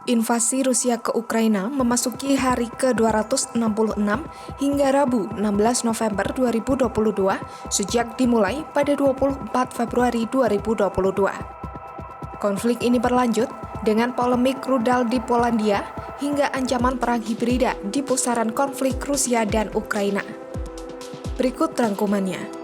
Invasi Rusia ke Ukraina memasuki hari ke-266 hingga Rabu 16 November 2022 sejak dimulai pada 24 Februari 2022. Konflik ini berlanjut dengan polemik rudal di Polandia hingga ancaman perang hibrida di pusaran konflik Rusia dan Ukraina. Berikut rangkumannya.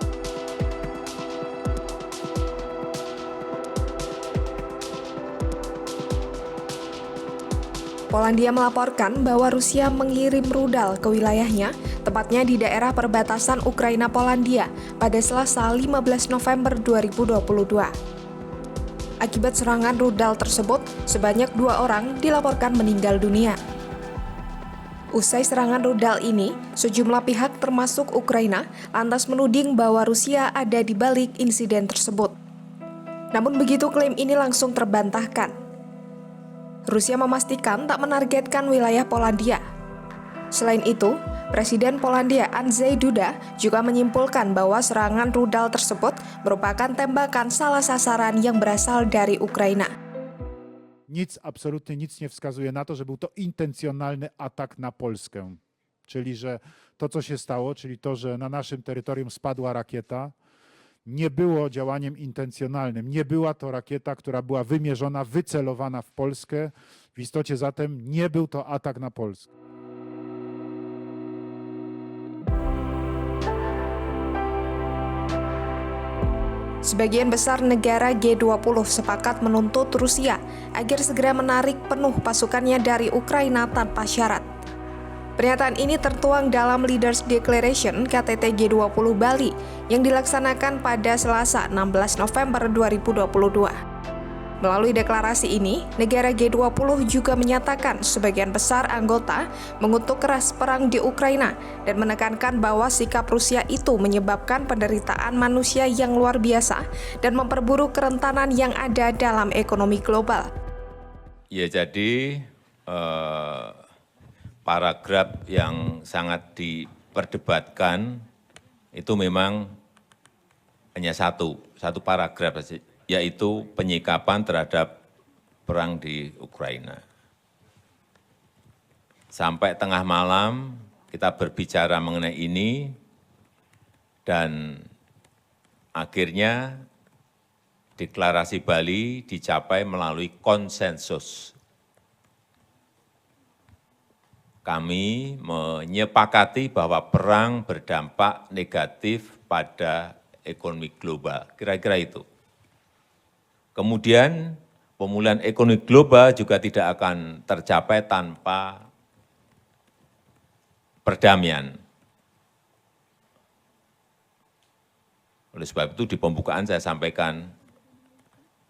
Polandia melaporkan bahwa Rusia mengirim rudal ke wilayahnya, tepatnya di daerah perbatasan Ukraina-Polandia pada Selasa 15 November 2022. Akibat serangan rudal tersebut, sebanyak 2 orang dilaporkan meninggal dunia. Usai serangan rudal ini, sejumlah pihak termasuk Ukraina lantas menuding bahwa Rusia ada di balik insiden tersebut. Namun begitu klaim ini langsung terbantahkan. Rusia memastikan tak menargetkan wilayah Polandia. Selain itu, Presiden Polandia Andrzej Duda juga menyimpulkan bahwa serangan rudal tersebut merupakan tembakan salah sasaran yang berasal dari Ukraina. Absolutnie nic nie wskazuje na to, że był to intencjonalny atak na Polskę. Czyli, że to, co się stało, czyli to, że na naszym terytorium spadła rakieta, nie było działaniem intencjonalnym. Nie była to rakieta, która była wymierzona, wycelowana w Polskę. W istocie zatem nie był to atak na Polskę. Sebagian besar negara G20 sepakat menuntut Rusia agar segera menarik penuh pasukannya dari Ukraina tanpa syarat. Pernyataan ini tertuang dalam Leaders Declaration KTT G20 Bali yang dilaksanakan pada Selasa 16 November 2022. Melalui deklarasi ini, negara G20 juga menyatakan sebagian besar anggota mengutuk keras perang di Ukraina dan menekankan bahwa sikap Rusia itu menyebabkan penderitaan manusia yang luar biasa dan memperburuk kerentanan yang ada dalam ekonomi global. Ya, jadi paragraf yang sangat diperdebatkan itu memang hanya satu paragraf, yaitu penyikapan terhadap perang di Ukraina. Sampai tengah malam kita berbicara mengenai ini dan akhirnya deklarasi Bali dicapai melalui konsensus. Kami menyepakati bahwa perang berdampak negatif pada ekonomi global, kira-kira itu. Kemudian pemulihan ekonomi global juga tidak akan tercapai tanpa perdamaian. Oleh sebab itu di pembukaan saya sampaikan,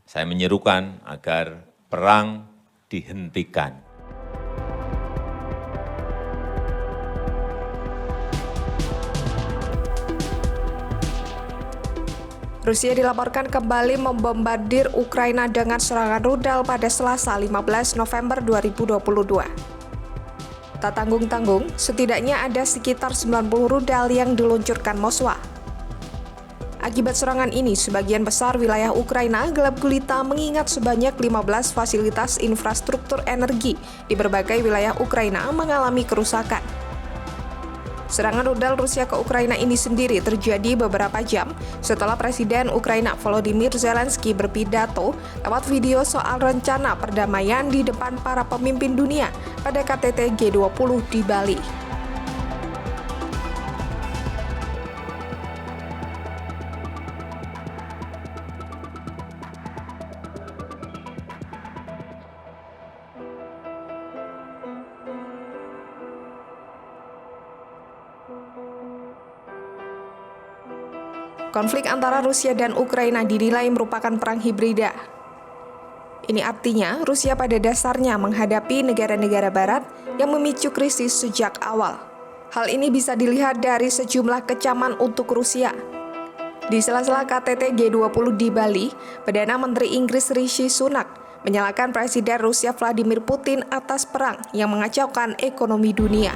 saya menyerukan agar perang dihentikan. Rusia dilaporkan kembali membombardir Ukraina dengan serangan rudal pada Selasa 15 November 2022. Tak tanggung-tanggung, setidaknya ada sekitar 90 rudal yang diluncurkan Moskwa. Akibat serangan ini, sebagian besar wilayah Ukraina gelap gulita mengingat sebanyak 15 fasilitas infrastruktur energi di berbagai wilayah Ukraina mengalami kerusakan. Serangan rudal Rusia ke Ukraina ini sendiri terjadi beberapa jam setelah Presiden Ukraina Volodymyr Zelensky berpidato lewat video soal rencana perdamaian di depan para pemimpin dunia pada KTT G20 di Bali. Konflik antara Rusia dan Ukraina dinilai merupakan perang hibrida. Ini artinya Rusia pada dasarnya menghadapi negara-negara barat yang memicu krisis sejak awal. Hal ini bisa dilihat dari sejumlah kecaman untuk Rusia. Di sela-sela KTT G20 di Bali, Perdana Menteri Inggris Rishi Sunak menyalahkan Presiden Rusia Vladimir Putin atas perang yang mengacaukan ekonomi dunia.